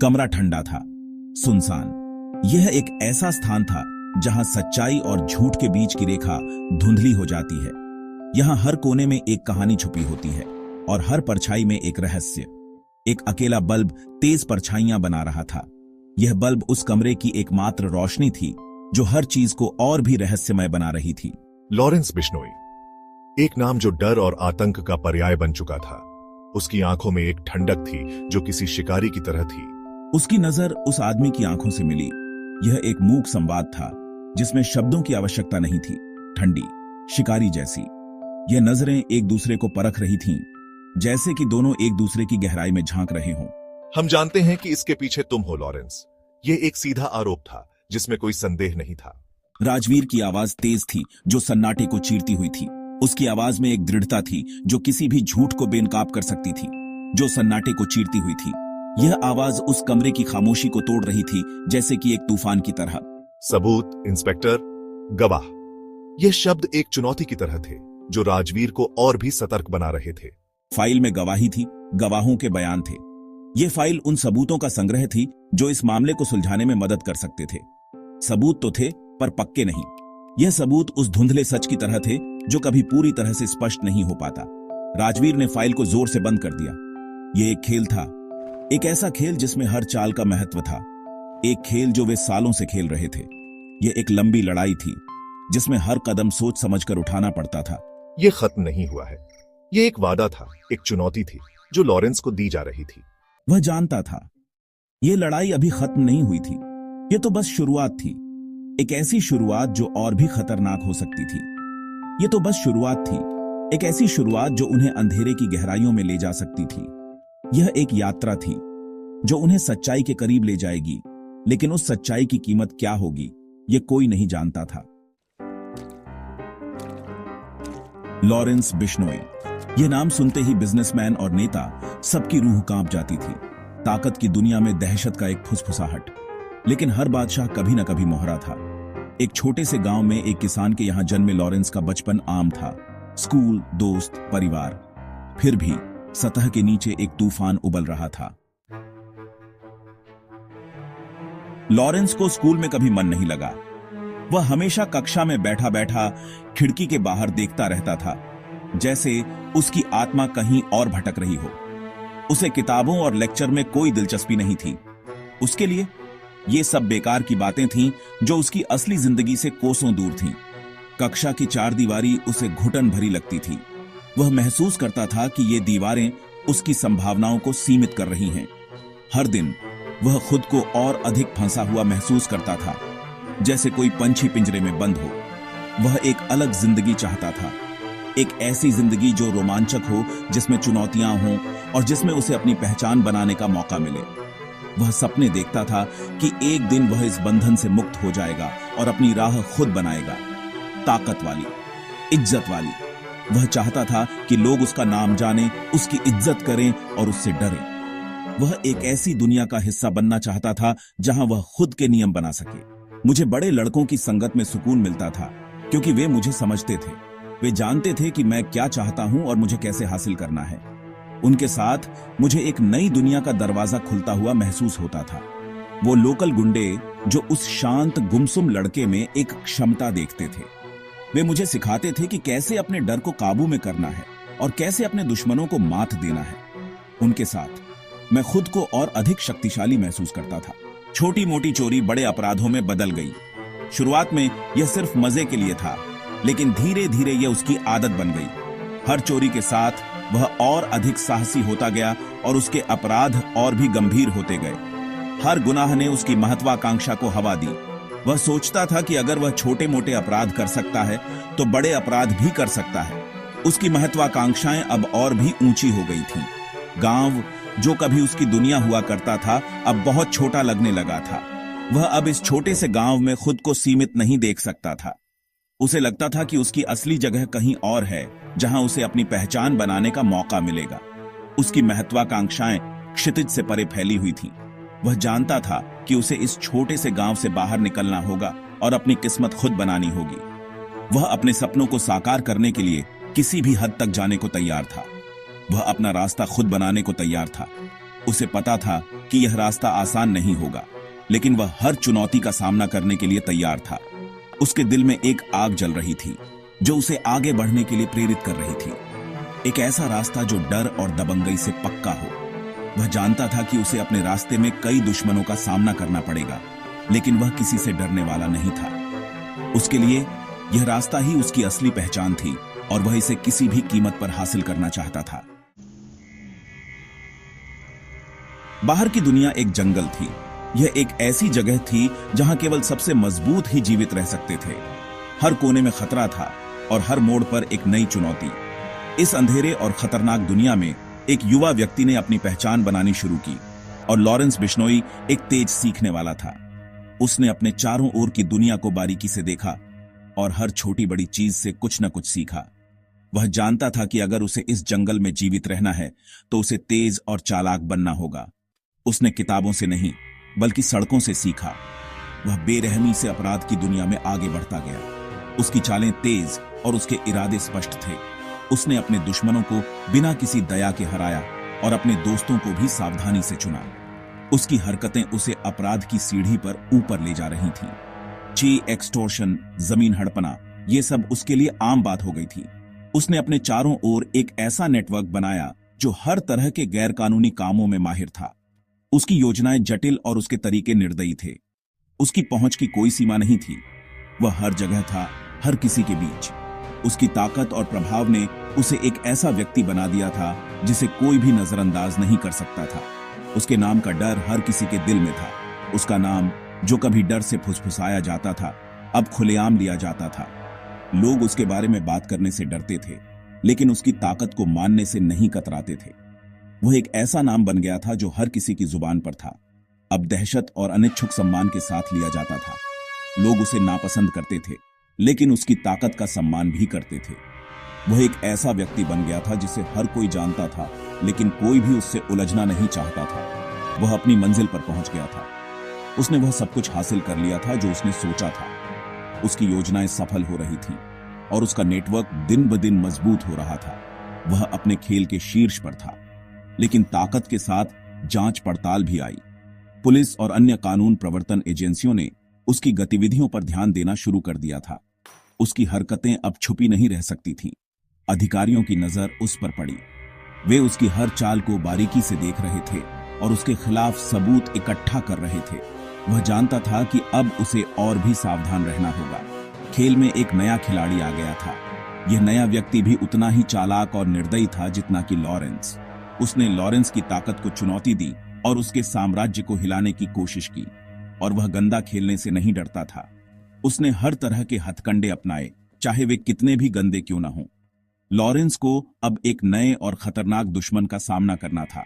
कमरा ठंडा था, सुनसान। यह एक ऐसा स्थान था जहां सच्चाई और झूठ के बीच की रेखा धुंधली हो जाती है। यहां हर कोने में एक कहानी छुपी होती है और हर परछाई में एक रहस्य। एक अकेला बल्ब तेज परछाइयां बना रहा था। यह बल्ब उस कमरे की एकमात्र रोशनी थी जो हर चीज को और भी रहस्यमय बना रही थी। लॉरेंस बिश्नोई, एक नाम जो डर और आतंक का पर्याय बन चुका था। उसकी आंखों में एक ठंडक थी जो किसी शिकारी की तरह थी। उसकी नजर उस आदमी की आंखों से मिली। यह एक मूक संवाद था जिसमें शब्दों की आवश्यकता नहीं थी, ठंडी, शिकारी जैसी। यह नजरें एक दूसरे को परख रही थीं, जैसे कि दोनों एक दूसरे की गहराई में झांक रहे हों। हम जानते हैं कि इसके पीछे तुम हो लॉरेंस। यह एक सीधा आरोप था जिसमें कोई संदेह नहीं था। राजवीर की आवाज तेज थी जो सन्नाटे को चीरती हुई थी। उसकी आवाज में एक दृढ़ता थी जो किसी भी झूठ को बेनकाब कर सकती थी, जो सन्नाटे को चीरती हुई थी। यह आवाज उस कमरे की खामोशी को तोड़ रही थी, जैसे कि एक तूफान की तरह। सबूत, इंस्पेक्टर, गवाह, ये शब्द एक चुनौती की तरह थे जो राजवीर को और भी सतर्क बना रहे थे। फाइल में गवाही थी, गवाहों के बयान थे। यह फाइल उन सबूतों का संग्रह थी जो इस मामले को सुलझाने में मदद कर सकते थे। सबूत तो थे पर पक्के नहीं। यह सबूत उस धुंधले सच की तरह थे जो कभी पूरी तरह से स्पष्ट नहीं हो पाता। राजवीर ने फाइल को जोर से बंद कर दिया। यह एक खेल था, एक ऐसा खेल जिसमें हर चाल का महत्व था। एक खेल जो वे सालों से खेल रहे थे। यह एक लंबी लड़ाई थी जिसमें हर कदम सोच समझकर उठाना पड़ता था। यह खत्म नहीं हुआ है। यह एक वादा था, एक चुनौती थी जो लॉरेंस को दी जा रही थी। वह जानता था यह लड़ाई अभी खत्म नहीं हुई थी। यह तो बस शुरुआत थी, एक ऐसी शुरुआत जो और भी खतरनाक हो सकती थी। यह तो बस शुरुआत थी, एक ऐसी शुरुआत जो उन्हें अंधेरे की गहराइयों में ले जा सकती थी। यह एक यात्रा थी जो उन्हें सच्चाई के करीब ले जाएगी, लेकिन उस सच्चाई की कीमत क्या होगी यह कोई नहीं जानता था। लॉरेंस बिश्नोई, यह नाम सुनते ही बिजनेसमैन और नेता सबकी रूह कांप जाती थी। ताकत की दुनिया में दहशत का एक फुसफुसाहट। लेकिन हर बादशाह कभी न कभी मोहरा था। एक छोटे से गांव में एक किसान के यहां जन्मे लॉरेंस का बचपन आम था। स्कूल, दोस्त, परिवार। फिर भी सतह के नीचे एक तूफान उबल रहा था। लॉरेंस को स्कूल में कभी मन नहीं लगा। वह हमेशा कक्षा में बैठा बैठा खिड़की के बाहर देखता रहता था, जैसे उसकी आत्मा कहीं और भटक रही हो। उसे किताबों और लेक्चर में कोई दिलचस्पी नहीं थी। उसके लिए ये सब बेकार की बातें थीं जो उसकी असली जिंदगी से कोसों दूर थीं। कक्षा की चार दीवारी उसे घुटन भरी लगती थी। वह महसूस करता था कि ये दीवारें उसकी संभावनाओं को सीमित कर रही हैं। हर दिन वह खुद को और अधिक फंसा हुआ महसूस करता था, जैसे कोई पंछी पिंजरे में बंद हो। वह एक अलग जिंदगी चाहता था, एक ऐसी जिंदगी जो रोमांचक हो, जिसमें चुनौतियां हों और जिसमें उसे अपनी पहचान बनाने का मौका मिले। वह सपने देखता था कि एक दिन वह इस बंधन से मुक्त हो जाएगा और अपनी राह खुद बनाएगा, ताकत वाली, इज्जत वाली। वह चाहता था कि लोग उसका नाम जानें, उसकी इज्जत करें और उससे डरें। वह एक ऐसी दुनिया का हिस्सा बनना चाहता था जहां वह खुद के नियम बना सके। मुझे बड़े लड़कों की संगत में सुकून मिलता था क्योंकि वे मुझे समझते थे। वे जानते थे कि मैं क्या चाहता हूं और मुझे कैसे हासिल करना है। उनके साथ मुझे एक नई दुनिया का दरवाजा खुलता हुआ महसूस होता था। वो लोकल गुंडे जो उस शांत गुमसुम लड़के में एक क्षमता देखते थे। वे मुझे सिखाते थे कि कैसे अपने डर को काबू में करना है और कैसे अपने दुश्मनों को मात देना है। उनके साथ मैं खुद को और अधिक शक्तिशाली महसूस करता था। छोटी मोटी चोरी बड़े अपराधों में बदल गई। शुरुआत में यह सिर्फ मजे के लिए था, लेकिन धीरे धीरे यह उसकी आदत बन गई। हर चोरी के साथ वह और अधिक साहसी होता गया और उसके अपराध और भी गंभीर होते गए। हर गुनाह ने उसकी महत्वाकांक्षा को हवा दी। वह सोचता था कि अगर वह छोटे मोटे अपराध कर सकता है तो बड़े अपराध भी कर सकता है। उसकी महत्वाकांक्षाएं अब और भी ऊंची हो गई थीं। गांव जो कभी उसकी दुनिया हुआ करता था अब बहुत छोटा लगने लगा था। वह अब इस छोटे से गांव में खुद को सीमित नहीं देख सकता था। उसे लगता था कि उसकी असली जगह कहीं और है, जहां उसे अपनी पहचान बनाने का मौका मिलेगा। उसकी महत्वाकांक्षाएं क्षितिज से परे फैली हुई थीं। वह जानता था कि उसे इस छोटे से गांव से बाहर निकलना होगा और अपनी किस्मत खुद बनानी होगी। वह अपने सपनों को साकार करने के लिए किसी भी हद तक जाने को तैयार था। वह अपना रास्ता खुद बनाने को तैयार था। उसे पता था कि यह रास्ता आसान नहीं होगा, लेकिन वह हर चुनौती का सामना करने के लिए तैयार था। उसके दिल में एक आग जल रही थी जो उसे आगे बढ़ने के लिए प्रेरित कर रही थी। एक ऐसा रास्ता जो डर और दबंगई से पक्का हो। वह जानता था कि उसे अपने रास्ते में कई दुश्मनों का सामना करना पड़ेगा, लेकिन वह किसी से डरने वाला नहीं था। उसके लिए यह रास्ता ही उसकी असली पहचान थी और वह इसे किसी भी कीमत पर हासिल करना चाहता था। बाहर की दुनिया एक जंगल थी। यह एक ऐसी जगह थी जहां केवल सबसे मजबूत ही जीवित रह सकते थे। हर कोने में खतरा था और हर मोड़ पर एक नई चुनौती। इस अंधेरे और खतरनाक दुनिया में एक युवा व्यक्ति ने अपनी पहचान बनानी शुरू की और लॉरेंस बिश्नोई एक तेज सीखने वाला था। उसने अपने चारों ओर की दुनिया को बारीकी से देखा और हर छोटी बड़ी चीज से कुछ न कुछ सीखा। वह जानता था कि अगर उसे इस जंगल में जीवित रहना है तो उसे तेज और चालाक बनना होगा। उसने किताबों से नहीं बल्कि सड़कों से सीखा। वह बेरहमी से अपराध की दुनिया में आगे बढ़ता गया। उसकी चालें तेज और उसके इरादे स्पष्ट थे। उसने अपने दुश्मनों को बिना किसी दया के हराया और अपने दोस्तों को भी सावधानी से चुना। उसकी हरकतें उसे अपराध की सीढ़ी पर ऊपर ले जा रही थीं। एक्सटॉर्शन, जमीन हड़पना, ये सब उसके लिए आम बात हो गई थी। उसने अपने चारों ओर एक ऐसा नेटवर्क बनाया जो हर तरह के गैरकानूनी कामों में माहिर था। उसकी योजनाएं जटिल और उसके तरीके निर्दयी थे। उसकी पहुंच की कोई सीमा नहीं थी। वह हर जगह था, हर किसी के बीच। उसकी ताकत और प्रभाव ने उसे एक ऐसा व्यक्ति बना दिया था जिसे कोई भी नजरअंदाज नहीं कर सकता था। उसके नाम का डर हर किसी के दिल में था। उसका नाम, जो कभी डर से फुसफुसाया जाता था, अब खुलेआम लिया जाता था। लोग उसके बारे में बात करने से डरते थे, लेकिन उसकी ताकत को मानने से नहीं कतराते थे। वह एक ऐसा नाम बन गया था जो हर किसी की जुबान पर था। अब दहशत और अनिच्छुक सम्मान के साथ लिया जाता था। लोग उसे नापसंद करते थे, लेकिन उसकी ताकत का सम्मान भी करते थे। वह एक ऐसा व्यक्ति बन गया था जिसे हर कोई जानता था, लेकिन कोई भी उससे उलझना नहीं चाहता था। वह अपनी मंजिल पर पहुंच गया था। उसने वह सब कुछ हासिल कर लिया था जो उसने सोचा था। उसकी योजनाएं सफल हो रही थीं और उसका नेटवर्क दिन ब दिन मजबूत हो रहा था। वह अपने खेल के शीर्ष पर था, लेकिन ताकत के साथ जांच पड़ताल भी आई। पुलिस और अन्य कानून प्रवर्तन एजेंसियों ने उसकी गतिविधियों पर ध्यान देना शुरू कर दिया था। उसकी हरकतें अब छुपी नहीं रह सकती थीं। अधिकारियों की नजर उस पर पड़ी। वे उसकी हर चाल को बारीकी से देख रहे थे और उसके खिलाफ सबूत इकट्ठा कर रहे थे। वह जानता था कि अब उसे और भी सावधान रहना होगा। खेल में एक नया खिलाड़ी आ गया था। यह नया व्यक्ति भी उतना ही चालाक और निर्दयी था जितना कि लॉरेंस। उसने लॉरेंस की ताकत को चुनौती दी और उसके साम्राज्य को हिलाने की कोशिश की, और वह गंदा खेलने से नहीं डरता था। उसने हर तरह के हथकंडे अपनाए, चाहे वे कितने भी गंदे क्यों न हों। लॉरेंस को अब एक नए और खतरनाक दुश्मन का सामना करना था।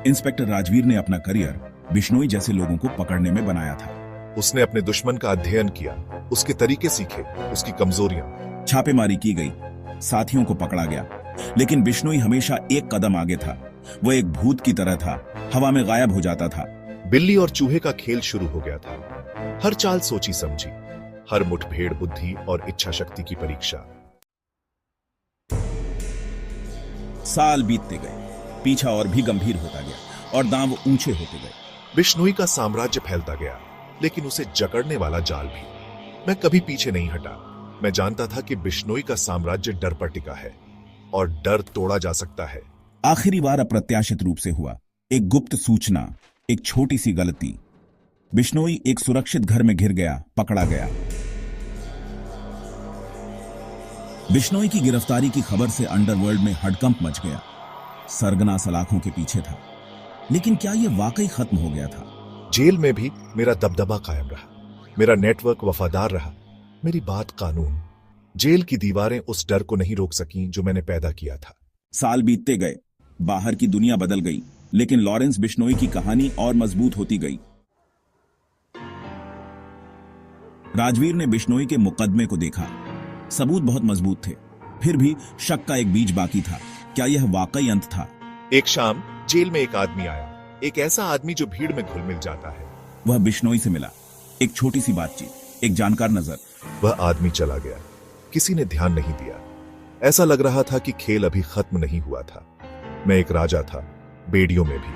इंस्पेक्टर राजवीर ने अपना करियर बिश्नोई जैसे लोगों को पकड़ने में बनाया था। उसने अपने दुश्मन का अध्ययन किया, उसके तरीके सीखे, उसकी कमजोरियां। छापेमारी की गई, साथियों को पकड़ा गया, लेकिन बिश्नोई हमेशा एक कदम आगे था। वह एक भूत की तरह था, हवा में गायब हो जाता था। बिल्ली और चूहे का खेल शुरू हो गया था। हर चाल सोची समझी, हर मुठभेड़ बुद्धि और इच्छा शक्ति की परीक्षा। साल बीतते गए, पीछा और भी गंभीर होता गया और दांव ऊंचे होते गए। बिश्नोई का साम्राज्य फैलता गया, लेकिन उसे जकड़ने वाला जाल भी। मैं कभी पीछे नहीं हटा। मैं जानता था कि बिश्नोई का साम्राज्य डर पर टिका है और डर तोड़ा जा सकता है। आखिरी बार अप्रत्याशित रूप से हुआ। एक गुप्त सूचना, एक छोटी सी गलती। बिश्नोई एक सुरक्षित घर में घिर गया, पकड़ा गया। बिश्नोई की गिरफ्तारी की खबर से अंडरवर्ल्ड में हड़कंप मच गया। सरगना सलाखों के पीछे था, लेकिन क्या यह वाकई खत्म हो गया था? जेल में भी मेरा दबदबा कायम रहा, मेरा नेटवर्क वफादार रहा, मेरी बात कानून। जेल की दीवारें उस डर को नहीं रोक सकीं जो मैंने पैदा किया था। साल बीतते गए, बाहर की दुनिया बदल गई, लेकिन लॉरेंस बिश्नोई की कहानी और मजबूत होती गई। राजवीर ने बिश्नोई के मुकदमे को देखा। सबूत बहुत मजबूत थे, फिर भी शक का एक बीज बाकी था। क्या यह वाकई अंत था? एक शाम जेल में एक आदमी आया, एक ऐसा आदमी जो भीड़ में घुल मिल जाता है। वह बिश्नोई से मिला। एक छोटी सी बातचीत, एक जानकार नजर। वह आदमी चला गया, किसी ने ध्यान नहीं दिया। ऐसा लग रहा था कि खेल अभी खत्म नहीं हुआ था। मैं एक राजा था, बेड़ियों में भी,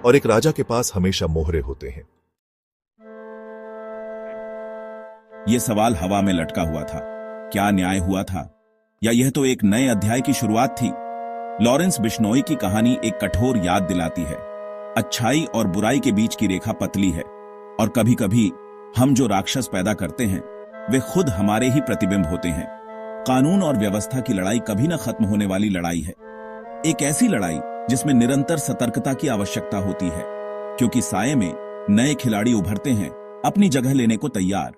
और एक राजा के पास हमेशा मोहरे होते हैं। यह सवाल हवा में लटका हुआ था। क्या न्याय हुआ था, या यह तो एक नए अध्याय की शुरुआत थी? लॉरेंस बिश्नोई की कहानी एक कठोर याद दिलाती है। अच्छाई और बुराई के बीच की रेखा पतली है, और कभी कभी हम जो राक्षस पैदा करते हैं वे खुद हमारे ही प्रतिबिंब होते हैं। कानून और व्यवस्था की लड़ाई कभी न खत्म होने वाली लड़ाई है, एक ऐसी लड़ाई जिसमें निरंतर सतर्कता की आवश्यकता होती है, क्योंकि साये में नए खिलाड़ी उभरते हैं, अपनी जगह लेने को तैयार।